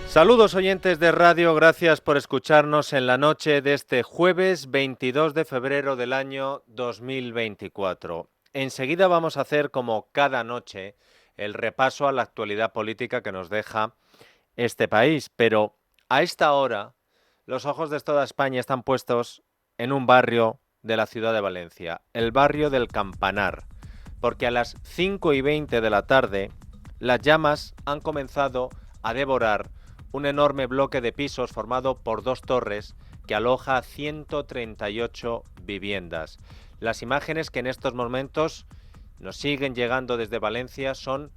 Saludos oyentes de radio, gracias por escucharnos en la noche de este jueves 22 de febrero del año 2024. Enseguida vamos a hacer, como cada noche, el repaso a la actualidad política que nos deja este país, pero a esta hora los ojos de toda España están puestos en un barrio de la ciudad de Valencia, el barrio del Campanar, porque a las 5:20 de la tarde las llamas han comenzado a devorar un enorme bloque de pisos formado por dos torres que aloja 138 viviendas. Las imágenes que en estos momentos nos siguen llegando desde Valencia son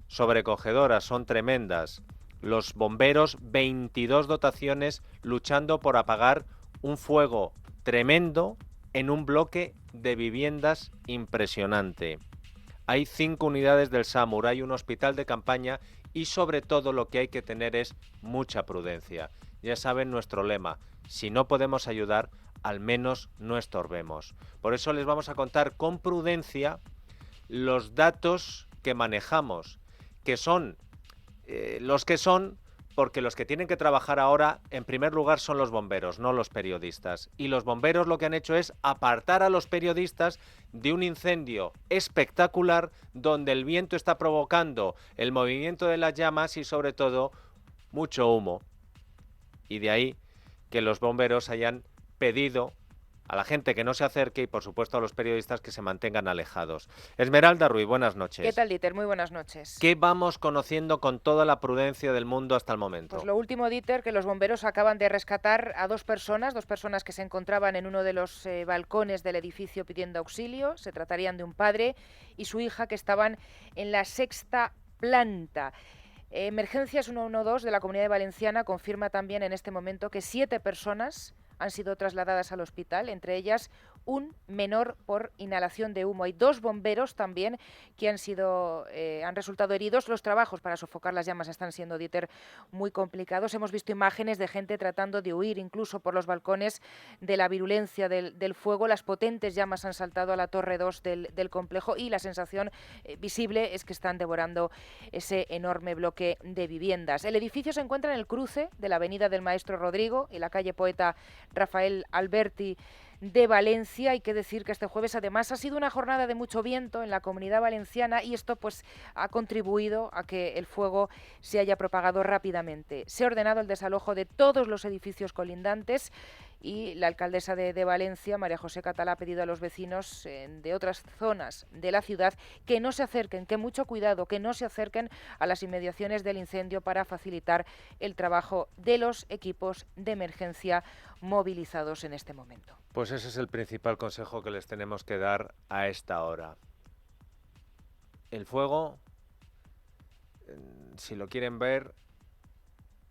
sobrecogedoras, son tremendas. Los bomberos, 22 dotaciones luchando por apagar un fuego tremendo en un bloque de viviendas impresionante. Hay 5 unidades del SAMUR, hay un hospital de campaña y sobre todo lo que hay que tener es mucha prudencia. Ya saben nuestro lema, si no podemos ayudar, al menos no estorbemos. Por eso les vamos a contar con prudencia los datos que manejamos, que son los que son, porque los que tienen que trabajar ahora, en primer lugar, son los bomberos, no los periodistas. Y los bomberos lo que han hecho es apartar a los periodistas de un incendio espectacular donde el viento está provocando el movimiento de las llamas y, sobre todo, mucho humo. Y de ahí que los bomberos hayan pedido a la gente que no se acerque y, por supuesto, a los periodistas que se mantengan alejados. Esmeralda Ruiz, buenas noches. ¿Qué tal, Dieter? Muy buenas noches. ¿Qué vamos conociendo con toda la prudencia del mundo hasta el momento? Pues lo último, Dieter, que los bomberos acaban de rescatar a dos personas que se encontraban en uno de los balcones del edificio pidiendo auxilio. Se tratarían de un padre y su hija que estaban en la 6ª planta. Emergencias 112 de la Comunidad Valenciana confirma también en este momento que 7 personas han sido trasladadas al hospital, entre ellas un menor por inhalación de humo. Hay 2 bomberos también que han resultado heridos. Los trabajos para sofocar las llamas están siendo, Dieter, muy complicados. Hemos visto imágenes de gente tratando de huir incluso por los balcones de la virulencia del fuego. Las potentes llamas han saltado a la torre 2 del complejo y la sensación visible es que están devorando ese enorme bloque de viviendas. El edificio se encuentra en el cruce de la avenida del Maestro Rodrigo y la calle Poeta Rafael Alberti de Valencia. Hay que decir que este jueves además ha sido una jornada de mucho viento en la Comunidad Valenciana y esto pues ha contribuido a que el fuego se haya propagado rápidamente. Se ha ordenado el desalojo de todos los edificios colindantes y la alcaldesa de Valencia, María José Catalá, ha pedido a los vecinos de otras zonas de la ciudad que no se acerquen, que mucho cuidado, que no se acerquen a las inmediaciones del incendio para facilitar el trabajo de los equipos de emergencia movilizados en este momento. Pues ese es el principal consejo que les tenemos que dar a esta hora. El fuego, si lo quieren ver,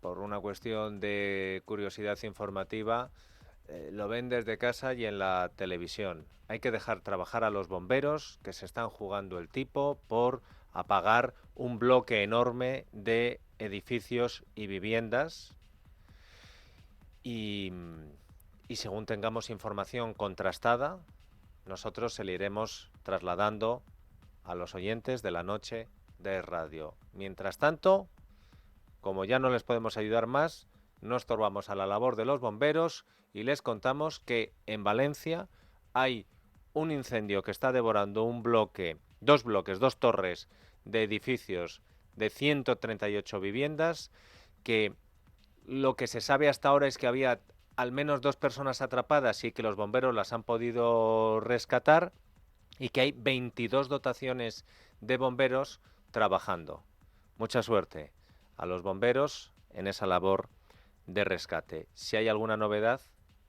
por una cuestión de curiosidad informativa, lo ven desde casa y en la televisión. Hay que dejar trabajar a los bomberos que se están jugando el tipo por apagar un bloque enorme de edificios y viviendas y según tengamos información contrastada, nosotros se le iremos trasladando a los oyentes de la noche de radio. Mientras tanto, como ya no les podemos ayudar más, no estorbamos a la labor de los bomberos y les contamos que en Valencia hay un incendio que está devorando dos torres de edificios de 138 viviendas, que lo que se sabe hasta ahora es que había al menos 2 personas atrapadas y que los bomberos las han podido rescatar y que hay 22 dotaciones de bomberos trabajando. Mucha suerte a los bomberos en esa labor de rescate. Si hay alguna novedad,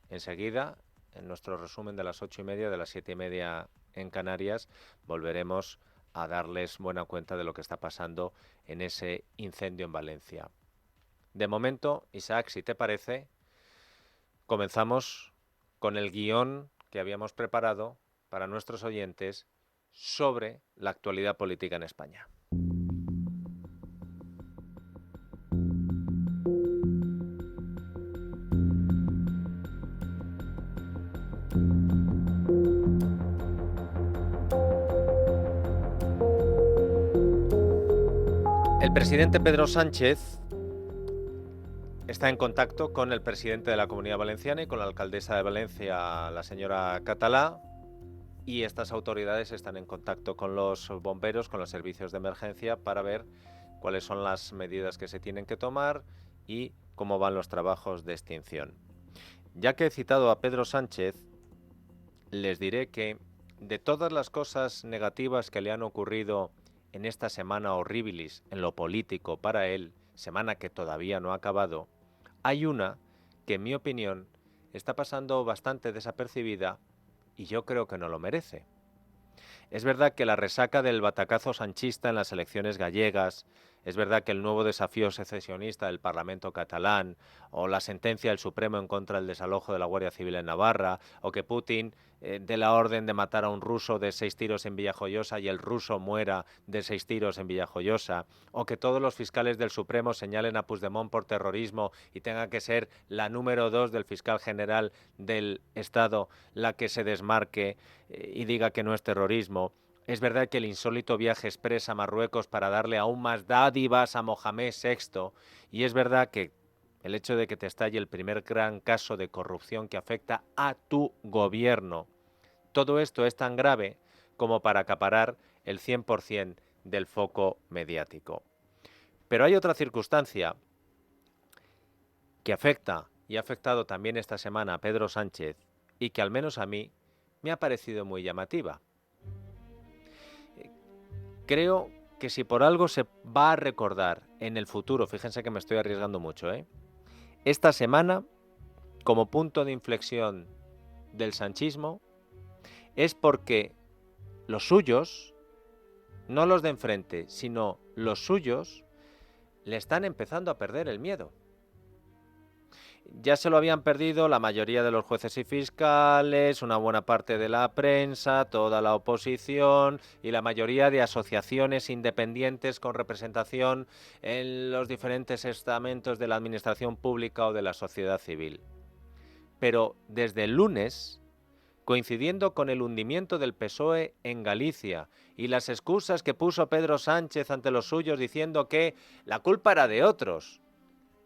enseguida, en nuestro resumen de las 8:30, de las 7:30 en Canarias, volveremos a darles buena cuenta de lo que está pasando en ese incendio en Valencia. De momento, Isaac, si te parece, comenzamos con el guión que habíamos preparado para nuestros oyentes sobre la actualidad política en España. El presidente Pedro Sánchez está en contacto con el presidente de la Comunidad Valenciana y con la alcaldesa de Valencia, la señora Catalá, y estas autoridades están en contacto con los bomberos, con los servicios de emergencia, para ver cuáles son las medidas que se tienen que tomar y cómo van los trabajos de extinción. Ya que he citado a Pedro Sánchez, les diré que de todas las cosas negativas que le han ocurrido en esta semana horribilis en lo político para él, semana que todavía no ha acabado, hay una que en mi opinión está pasando bastante desapercibida y yo creo que no lo merece. Es verdad que la resaca del batacazo sanchista en las elecciones gallegas, es verdad que el nuevo desafío secesionista del Parlamento catalán, o la sentencia del Supremo en contra del desalojo de la Guardia Civil en Navarra, o que Putin dé la orden de matar a un ruso de 6 tiros en Villajoyosa y el ruso muera de 6 tiros en Villajoyosa, o que todos los fiscales del Supremo señalen a Puigdemont por terrorismo y tenga que ser la número 2 del fiscal general del Estado la que se desmarque y diga que no es terrorismo. Es verdad que el insólito viaje exprés a Marruecos para darle aún más dádivas a Mohamed VI, y es verdad que el hecho de que te estalle el primer gran caso de corrupción que afecta a tu gobierno, todo esto es tan grave como para acaparar el 100% del foco mediático. Pero hay otra circunstancia que afecta y ha afectado también esta semana a Pedro Sánchez y que al menos a mí me ha parecido muy llamativa. Creo que si por algo se va a recordar en el futuro, fíjense que me estoy arriesgando mucho, esta semana, como punto de inflexión del sanchismo, es porque los suyos, no los de enfrente, sino los suyos, le están empezando a perder el miedo. Ya se lo habían perdido la mayoría de los jueces y fiscales, una buena parte de la prensa, toda la oposición y la mayoría de asociaciones independientes con representación en los diferentes estamentos de la administración pública o de la sociedad civil. Pero desde el lunes, coincidiendo con el hundimiento del PSOE en Galicia y las excusas que puso Pedro Sánchez ante los suyos diciendo que la culpa era de otros,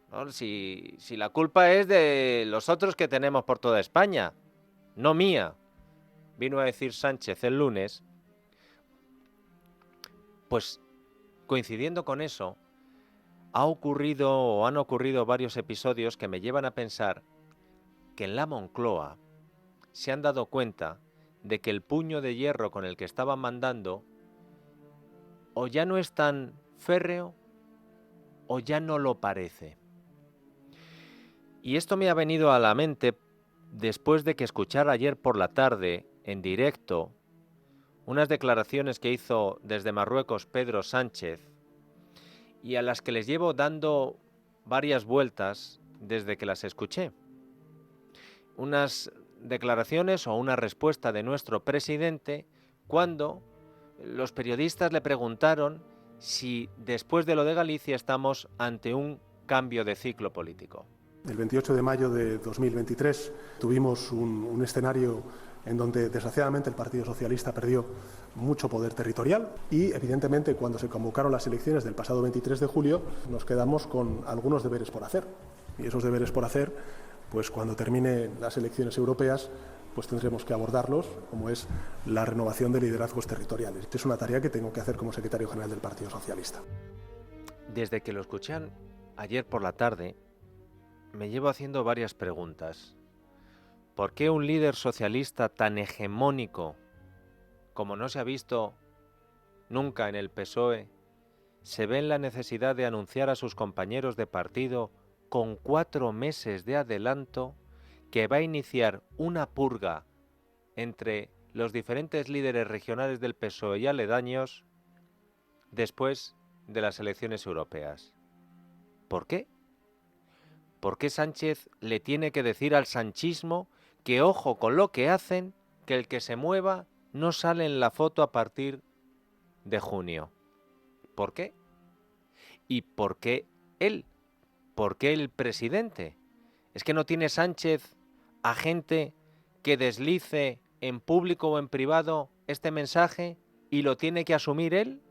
¿no? Si la culpa es de los otros que tenemos por toda España, no mía, vino a decir Sánchez el lunes, pues coincidiendo con eso, han ocurrido varios episodios que me llevan a pensar que en la Moncloa se han dado cuenta de que el puño de hierro con el que estaban mandando o ya no es tan férreo o ya no lo parece. Y esto me ha venido a la mente después de que escuchara ayer por la tarde, en directo, unas declaraciones que hizo desde Marruecos Pedro Sánchez y a las que les llevo dando varias vueltas desde que las escuché. Unas declaraciones o una respuesta de nuestro presidente cuando los periodistas le preguntaron si después de lo de Galicia estamos ante un cambio de ciclo político. El 28 de mayo de 2023 tuvimos un escenario en donde desgraciadamente el Partido Socialista perdió mucho poder territorial y evidentemente cuando se convocaron las elecciones del pasado 23 de julio nos quedamos con algunos deberes por hacer. Y esos deberes por hacer, pues cuando terminen las elecciones europeas, pues tendremos que abordarlos, como es la renovación de liderazgos territoriales. Esta es una tarea que tengo que hacer como secretario general del Partido Socialista. Desde que lo escuché ayer por la tarde, me llevo haciendo varias preguntas. ¿Por qué un líder socialista tan hegemónico como no se ha visto nunca en el PSOE se ve en la necesidad de anunciar a sus compañeros de partido con 4 meses de adelanto que va a iniciar una purga entre los diferentes líderes regionales del PSOE y aledaños después de las elecciones europeas? ¿Por qué? ¿Por qué Sánchez le tiene que decir al sanchismo que ojo con lo que hacen, que el que se mueva no sale en la foto a partir de junio? ¿Por qué? ¿Y por qué él? ¿Por qué el presidente? ¿Es que no tiene Sánchez a gente que deslice en público o en privado este mensaje y lo tiene que asumir él?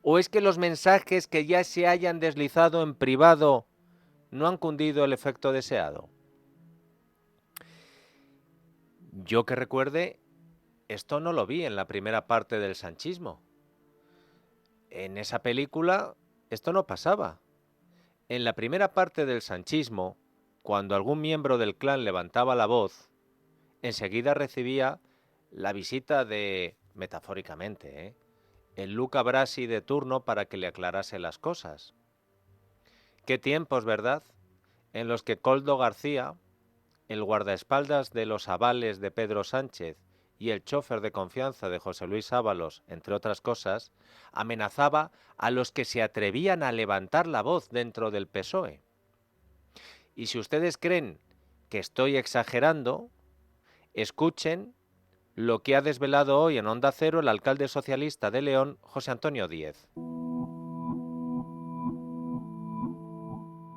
¿O es que los mensajes que ya se hayan deslizado en privado no han cundido el efecto deseado. Yo que recuerde, esto no lo vi en la primera parte del sanchismo. En esa película esto no pasaba. En la primera parte del sanchismo, cuando algún miembro del clan levantaba la voz, enseguida recibía la visita de, metafóricamente, el Luca Brasi de turno para que le aclarase las cosas. Qué tiempos, ¿verdad?, en los que Koldo García, el guardaespaldas de los avales de Pedro Sánchez y el chofer de confianza de José Luis Ábalos, entre otras cosas, amenazaba a los que se atrevían a levantar la voz dentro del PSOE. Y si ustedes creen que estoy exagerando, escuchen lo que ha desvelado hoy en Onda Cero el alcalde socialista de León, José Antonio Díez.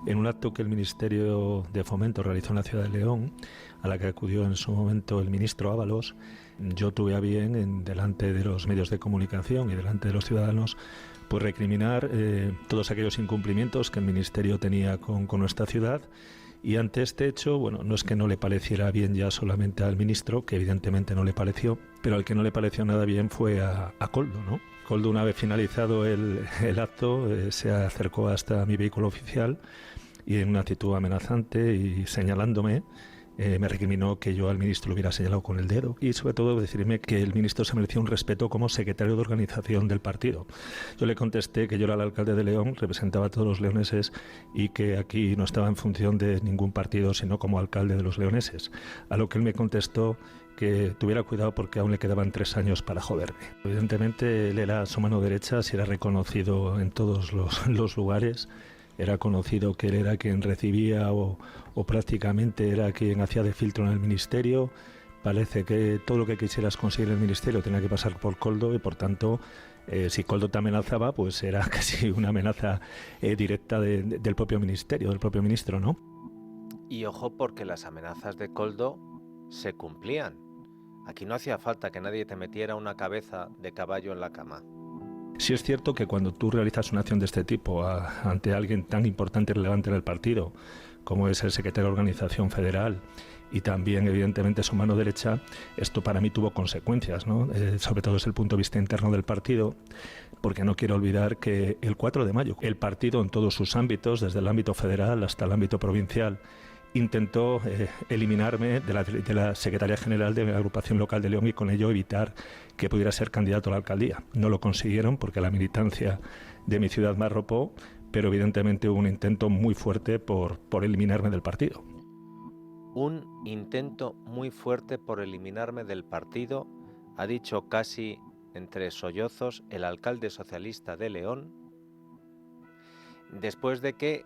En un acto que el Ministerio de Fomento realizó en la ciudad de León, a la que acudió en su momento el ministro Ábalos, yo tuve a bien, delante de los medios de comunicación y delante de los ciudadanos, pues recriminar todos aquellos incumplimientos que el Ministerio tenía con nuestra ciudad. Y ante este hecho, bueno, no es que no le pareciera bien ya solamente al ministro, que evidentemente no le pareció, pero al que no le pareció nada bien fue a Koldo, ¿no? Koldo, una vez finalizado el acto, se acercó hasta mi vehículo oficial y en una actitud amenazante y señalándome, me recriminó que yo al ministro lo hubiera señalado con el dedo y sobre todo decirme que el ministro se merecía un respeto como secretario de organización del partido. Yo le contesté que yo era el alcalde de León, representaba a todos los leoneses y que aquí no estaba en función de ningún partido sino como alcalde de los leoneses, a lo que él me contestó que tuviera cuidado porque aún le quedaban 3 años para joderme. Evidentemente él era su mano derecha, si era reconocido en todos los lugares. Era conocido que él era quien recibía o prácticamente era quien hacía de filtro en el ministerio. Parece que todo lo que quisieras conseguir en el ministerio tenía que pasar por Koldo y por tanto, si Koldo te amenazaba, pues era casi una amenaza directa del propio ministerio, del propio ministro, ¿no? Y ojo, porque las amenazas de Koldo se cumplían. Aquí no hacía falta que nadie te metiera una cabeza de caballo en la cama. Sí es cierto que cuando tú realizas una acción de este tipo ante alguien tan importante y relevante en el partido, como es el secretario de Organización Federal y también evidentemente su mano derecha, esto para mí tuvo consecuencias, ¿no? Sobre todo desde el punto de vista interno del partido, porque no quiero olvidar que el 4 de mayo el partido en todos sus ámbitos, desde el ámbito federal hasta el ámbito provincial, intentó eliminarme de la Secretaría General de la Agrupación Local de León y con ello evitar que pudiera ser candidato a la alcaldía. No lo consiguieron porque la militancia de mi ciudad me arropó, pero evidentemente hubo un intento muy fuerte por eliminarme del partido. Un intento muy fuerte por eliminarme del partido, ha dicho casi entre sollozos el alcalde socialista de León, después de que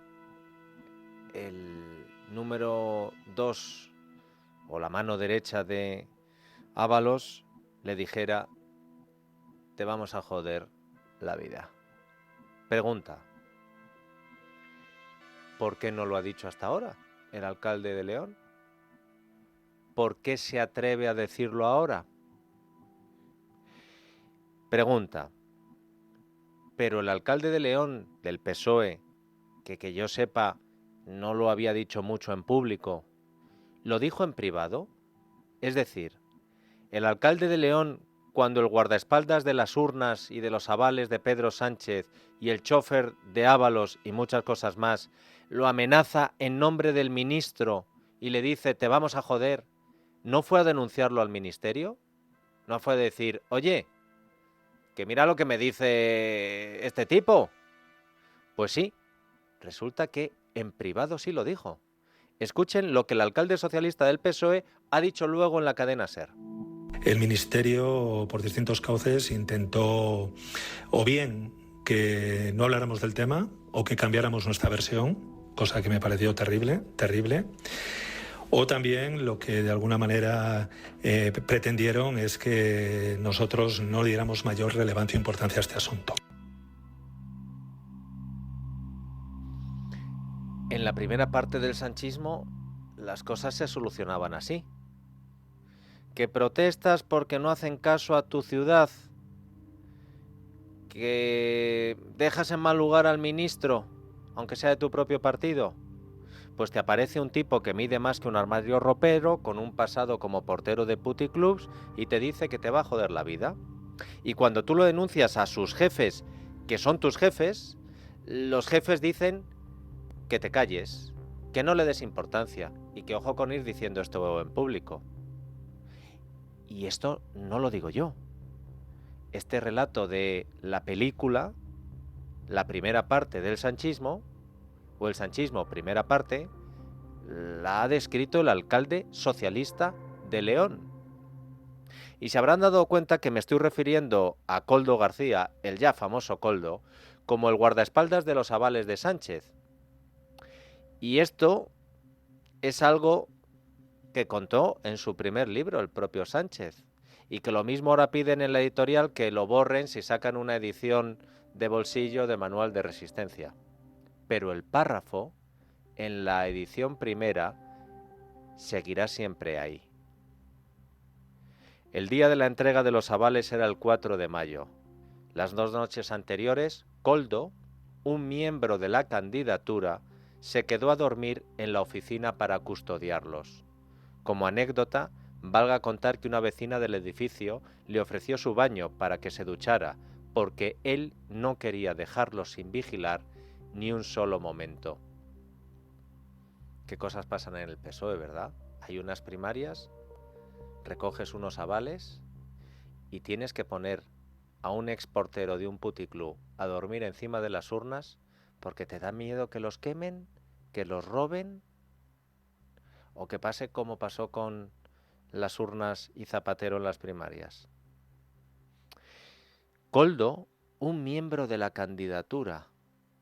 el número 2 o la mano derecha de Ábalos le dijera: te vamos a joder la vida. Pregunta: ¿por qué no lo ha dicho hasta ahora el alcalde de León? ¿Por qué se atreve a decirlo ahora? Pregunta: ¿pero el alcalde de León del PSOE, que yo sepa no lo había dicho mucho en público, lo dijo en privado? Es decir, el alcalde de León, cuando el guardaespaldas de las urnas y de los avales de Pedro Sánchez y el chofer de Ábalos y muchas cosas más, lo amenaza en nombre del ministro y le dice: te vamos a joder, ¿no fue a denunciarlo al ministerio? ¿No fue a decir: oye, que mira lo que me dice este tipo? Pues sí, resulta que en privado sí lo dijo. Escuchen lo que el alcalde socialista del PSOE ha dicho luego en la cadena SER. El ministerio, por distintos cauces, intentó o bien que no habláramos del tema o que cambiáramos nuestra versión, cosa que me pareció terrible, o también lo que de alguna manera pretendieron es que nosotros no diéramos mayor relevancia e importancia a este asunto. En la primera parte del sanchismo las cosas se solucionaban así. Que protestas porque no hacen caso a tu ciudad, que dejas en mal lugar al ministro, aunque sea de tu propio partido, pues te aparece un tipo que mide más que un armario ropero, con un pasado como portero de puticlubs, y te dice que te va a joder la vida. Y cuando tú lo denuncias a sus jefes, que son tus jefes, los jefes dicen que te calles, que no le des importancia, y que ojo con ir diciendo esto en público. Y esto no lo digo yo. Este relato de la película, la primera parte del sanchismo, o el sanchismo primera parte, la ha descrito el alcalde socialista de León. Y se habrán dado cuenta que me estoy refiriendo a Koldo García, el ya famoso Koldo, como el guardaespaldas de los avales de Sánchez. Y esto es algo que contó en su primer libro el propio Sánchez, y que lo mismo ahora piden en la editorial que lo borren si sacan una edición de bolsillo de Manual de Resistencia. Pero el párrafo, en la edición primera, seguirá siempre ahí. El día de la entrega de los avales era el 4 de mayo. Las 2 noches anteriores, Koldo, un miembro de la candidatura, se quedó a dormir en la oficina para custodiarlos. Como anécdota, valga contar que una vecina del edificio le ofreció su baño para que se duchara, porque él no quería dejarlos sin vigilar ni un solo momento. ¿Qué cosas pasan en el PSOE, verdad? Hay unas primarias, recoges unos avales y tienes que poner a un exportero de un puticlub a dormir encima de las urnas porque te da miedo que los quemen, que los roben o que pase como pasó con las urnas y Zapatero en las primarias. Koldo, un miembro de la candidatura,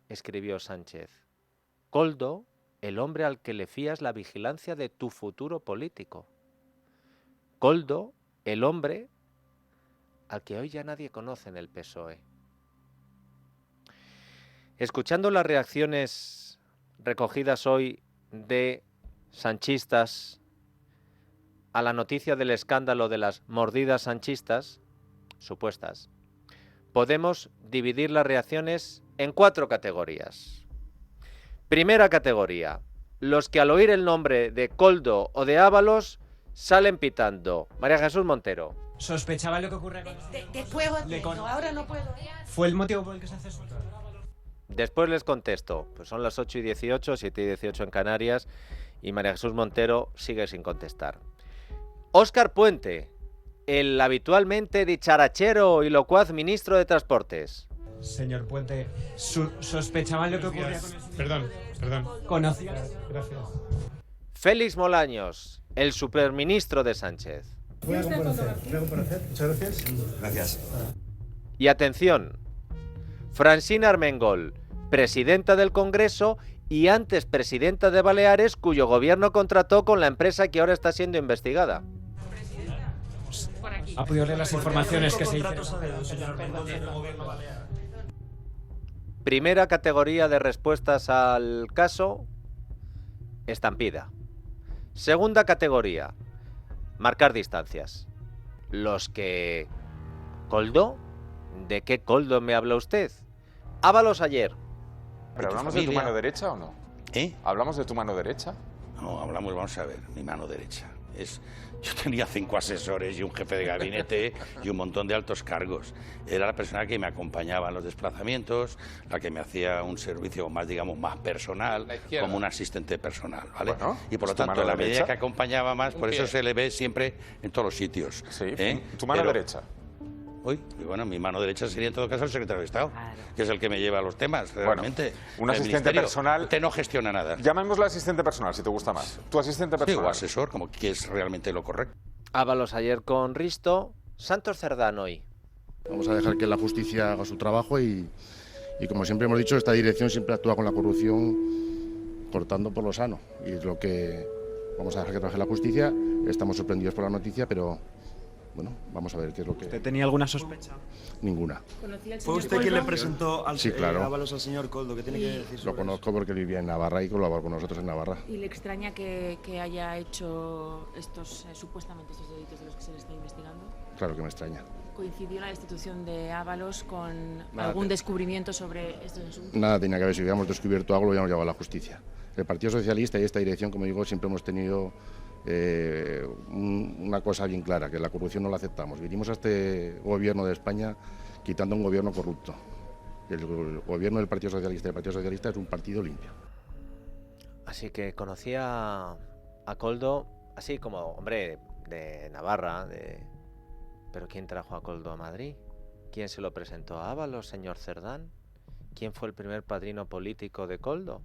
escribió Sánchez. Koldo, el hombre al que le fías la vigilancia de tu futuro político. Koldo, el hombre al que hoy ya nadie conoce en el PSOE. Escuchando las reacciones recogidas hoy de sanchistas a la noticia del escándalo de las mordidas sanchistas, supuestas, podemos dividir las reacciones en 4 categorías. Primera categoría, los que al oír el nombre de Koldo o de Ábalos salen pitando. María Jesús Montero. ¿Sospechaba lo que ocurre con No, ahora no puedo. ¿Fue el motivo por el que se hace eso? Después les contesto. Pues son las 8:18, 7:18 en Canarias, y María Jesús Montero sigue sin contestar. Óscar Puente, el habitualmente dicharachero y locuaz ministro de Transportes. Señor Puente, ¿sospechaban lo que ocurría con eso? Perdón. ¿Conocía? Gracias. Félix Molaños, el superministro de Sánchez. Voy a comparecer. Muchas gracias. Gracias. Y atención, Francina Armengol, presidenta del Congreso y antes presidenta de Baleares, cuyo gobierno contrató con la empresa que ahora está siendo investigada. ¿Ha podido leer las informaciones que se hicieron? Primera categoría de respuestas al caso, estampida. Segunda categoría, marcar distancias. Los que... ¿Koldo? ¿De qué Koldo me habla usted? Ábalos ayer. ¿Pero hablamos de tu mano derecha o no? ¿Hablamos de tu mano derecha? No, hablamos, vamos a ver, mi mano derecha. Yo tenía 5 asesores y un jefe de gabinete y un montón de altos cargos. Era la persona que me acompañaba en los desplazamientos, la que me hacía un servicio más, digamos, más personal, como un asistente personal, ¿vale? Bueno, y por lo tanto, a la medida que acompañaba más, por eso se le ve siempre en todos los sitios. Sí, tu mano derecha. Uy, bueno, mi mano derecha sería en todo caso el secretario de Estado, que es el que me lleva los temas, realmente. Bueno, un asistente personal... Usted no gestiona nada. Llamémoslo asistente personal, si te gusta más. Tu asistente personal. Sí, o asesor, como que es realmente lo correcto. Ábalos ayer con Risto, Santos Cerdán hoy. Vamos a dejar que la justicia haga su trabajo y como siempre hemos dicho, esta dirección siempre actúa con la corrupción cortando por lo sano. Y es lo que vamos a dejar que trabaje la justicia. Estamos sorprendidos por la noticia, pero... Bueno, vamos a ver qué es lo que... ¿Usted tenía alguna sospecha? Ninguna. ¿Fue usted quien le presentó al Ábalos al señor Koldo? ¿Qué tiene que decir sobre Lo conozco porque él vivía en Navarra y colaboró con nosotros en Navarra. ¿Y le extraña que haya hecho estos supuestamente estos delitos de los que se le está investigando? Claro que me extraña. ¿Coincidió la destitución de Ábalos con algún descubrimiento sobre estos asuntos? Nada tenía que ver. Si hubiéramos descubierto algo, lo hubiéramos llevado a la justicia. El Partido Socialista y esta dirección, como digo, siempre hemos tenido una cosa bien clara, que la corrupción no la aceptamos. Vinimos a este gobierno de España quitando un gobierno corrupto. El gobierno del Partido Socialista y el Partido Socialista es un partido limpio. Así que conocía a Koldo, así como, hombre, de Navarra, pero ¿quién trajo a Koldo a Madrid? ¿Quién se lo presentó a Ábalos, señor Cerdán? ¿Quién fue el primer padrino político de Koldo?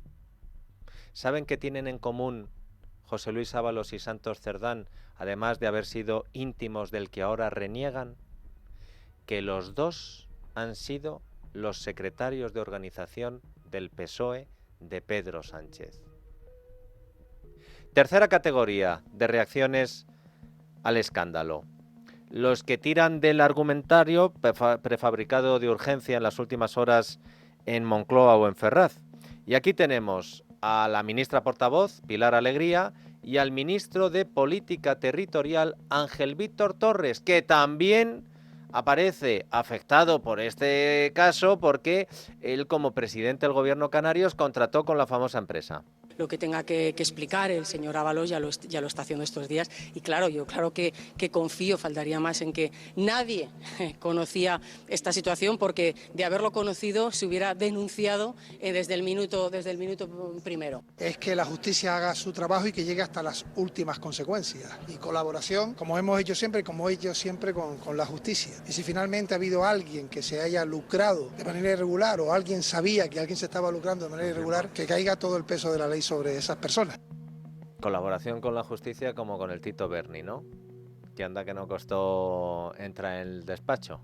¿Saben qué tienen en común José Luis Ábalos y Santos Cerdán, además de haber sido íntimos del que ahora reniegan? Que los dos han sido los secretarios de organización del PSOE de Pedro Sánchez. Tercera categoría de reacciones al escándalo. Los que tiran del argumentario prefabricado de urgencia en las últimas horas en Moncloa o en Ferraz. Y aquí tenemos a la ministra portavoz, Pilar Alegría, y al ministro de Política Territorial, Ángel Víctor Torres, que también aparece afectado por este caso porque él, como presidente del gobierno canario, contrató con la famosa empresa. Lo que tenga que explicar el señor Ábalos ya lo está haciendo estos días, y claro, yo claro que confío, faltaría más, en que nadie conocía esta situación, porque de haberlo conocido se hubiera denunciado desde el minuto primero. Es que la justicia haga su trabajo y que llegue hasta las últimas consecuencias, y colaboración, como hemos hecho siempre, con la justicia. Y si finalmente ha habido alguien que se haya lucrado de manera irregular, o alguien sabía que alguien se estaba lucrando de manera irregular, que caiga todo el peso de la ley sobre esas personas. Colaboración con la justicia como con el Tito Berni, ¿no? Que anda que no costó entrar en el despacho.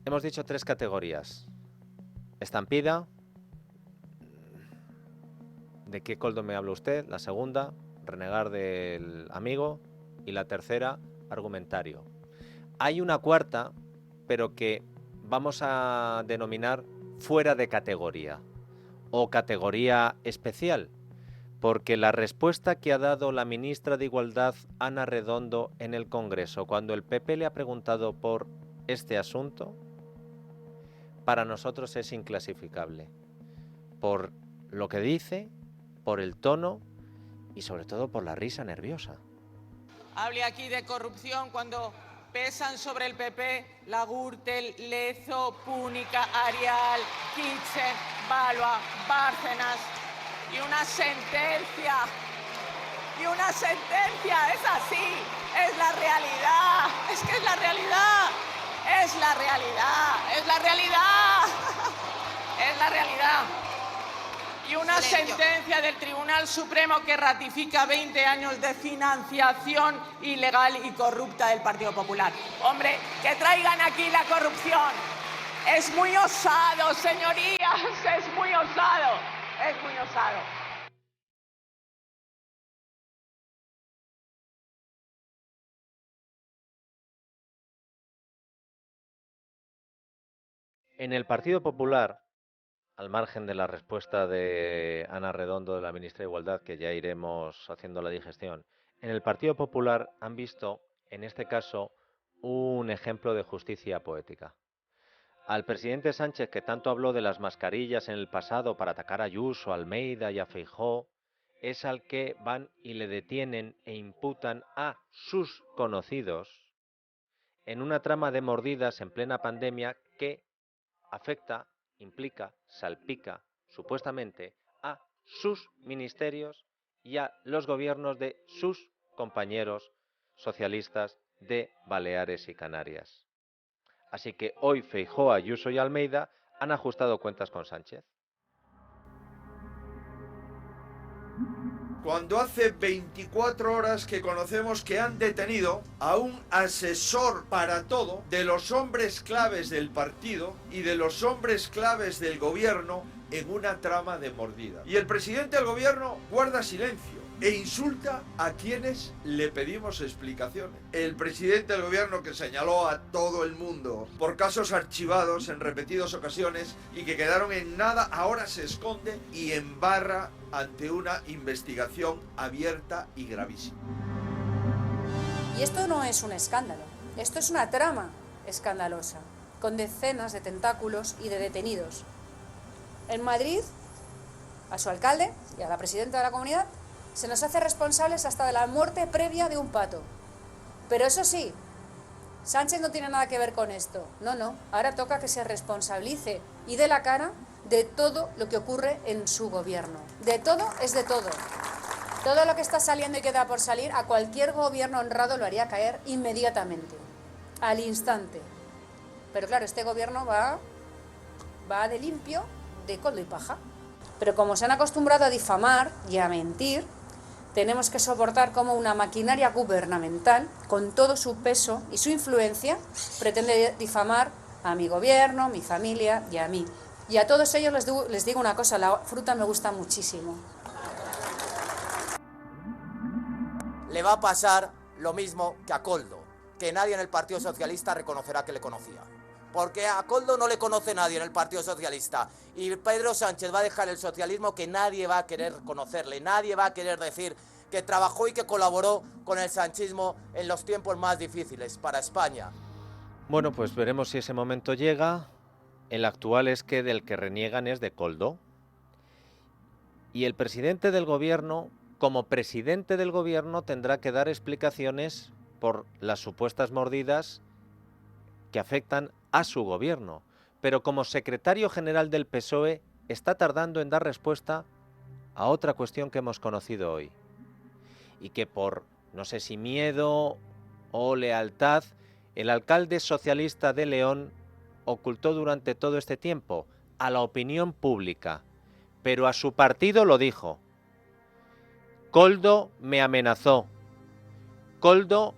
Hemos dicho 3 categorías. Estampida. ¿De qué Koldo me habla usted? La segunda, renegar del amigo. Y la tercera, argumentario. Hay una cuarta, pero que vamos a denominar fuera de categoría o categoría especial, porque la respuesta que ha dado la ministra de Igualdad, Ana Redondo, en el Congreso, cuando el PP le ha preguntado por este asunto, para nosotros es inclasificable, por lo que dice, por el tono y sobre todo por la risa nerviosa. Hable aquí de corrupción cuando pesan sobre el PP la Gürtel, Lezo, Púnica, Arial, Kitchen, Balua, Bárcenas y una sentencia, es así, es la realidad, es que es la realidad, es la realidad. Y una sentencia del Tribunal Supremo que ratifica 20 años de financiación ilegal y corrupta del Partido Popular. Hombre, que traigan aquí la corrupción. Es muy osado, señorías, es muy osado. En el Partido Popular, al margen de la respuesta de Ana Redondo, de la ministra de Igualdad, que ya iremos haciendo la digestión, en el Partido Popular han visto, en este caso, un ejemplo de justicia poética. Al presidente Sánchez, que tanto habló de las mascarillas en el pasado para atacar a Ayuso, a Almeida y a Feijóo, es al que van y le detienen e imputan a sus conocidos en una trama de mordidas en plena pandemia que afecta, implica, salpica, supuestamente, a sus ministerios y a los gobiernos de sus compañeros socialistas de Baleares y Canarias. Así que hoy Feijóo, Ayuso y Almeida han ajustado cuentas con Sánchez. Cuando hace 24 horas que conocemos que han detenido a un asesor para todo de los hombres claves del partido y de los hombres claves del gobierno en una trama de mordida. Y el presidente del gobierno guarda silencio e insulta a quienes le pedimos explicaciones. El presidente del gobierno, que señaló a todo el mundo por casos archivados en repetidas ocasiones y que quedaron en nada, ahora se esconde y embarra ante una investigación abierta y gravísima. Y esto no es un escándalo, esto es una trama escandalosa, con decenas de tentáculos y de detenidos. En Madrid, a su alcalde y a la presidenta de la comunidad se nos hace responsables hasta de la muerte previa de un pato. Pero eso sí, Sánchez no tiene nada que ver con esto. No, ahora toca que se responsabilice y dé la cara de todo lo que ocurre en su gobierno. De todo es de todo. Todo lo que está saliendo y queda por salir, a cualquier gobierno honrado lo haría caer inmediatamente, al instante. Pero claro, este gobierno va de limpio, de coldo y paja. Pero como se han acostumbrado a difamar y a mentir, tenemos que soportar cómo una maquinaria gubernamental, con todo su peso y su influencia, pretende difamar a mi gobierno, mi familia y a mí. Y a todos ellos les digo una cosa, la fruta me gusta muchísimo. Le va a pasar lo mismo que a Koldo, que nadie en el Partido Socialista reconocerá que le conocía. Porque a Koldo no le conoce nadie en el Partido Socialista. Y Pedro Sánchez va a dejar el socialismo que nadie va a querer conocerle, nadie va a querer decir que trabajó y que colaboró con el sanchismo en los tiempos más difíciles para España. Bueno, pues veremos si ese momento llega. El actual es que del que reniegan es de Koldo. Y el presidente del gobierno, como presidente del gobierno, tendrá que dar explicaciones por las supuestas mordidas que afectan a su gobierno. Pero como secretario general del PSOE está tardando en dar respuesta a otra cuestión que hemos conocido hoy. Y que por, no sé si miedo o lealtad, el alcalde socialista de León ocultó durante todo este tiempo a la opinión pública, pero a su partido lo dijo. Koldo me amenazó. Koldo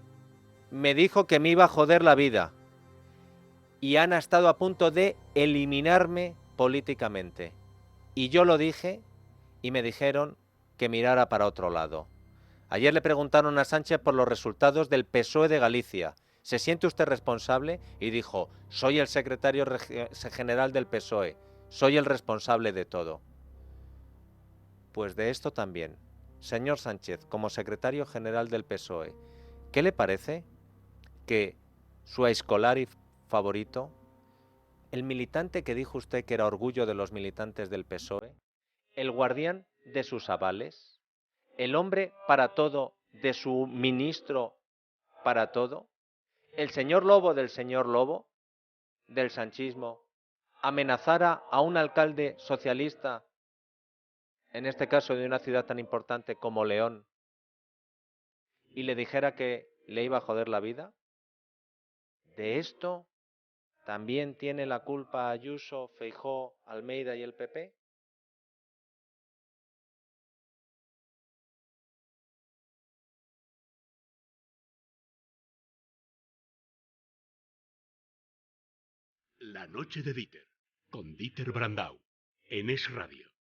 me dijo que me iba a joder la vida. Y han estado a punto de eliminarme políticamente. Y yo lo dije y me dijeron que mirara para otro lado. Ayer le preguntaron a Sánchez por los resultados del PSOE de Galicia. ¿Se siente usted responsable? Y dijo, soy el secretario general del PSOE, soy el responsable de todo. Pues de esto también. Señor Sánchez, como secretario general del PSOE, ¿qué le parece que su aizkolari favorito, el militante que dijo usted que era orgullo de los militantes del PSOE, el guardián de sus avales, el hombre para todo de su ministro para todo, el señor Lobo del señor Lobo, del sanchismo, amenazara a un alcalde socialista, en este caso de una ciudad tan importante como León, y le dijera que le iba a joder la vida? ¿De esto también tiene la culpa Ayuso, Feijóo, Almeida y el PP? La noche de Dieter, con Dieter Brandau, en Es Radio.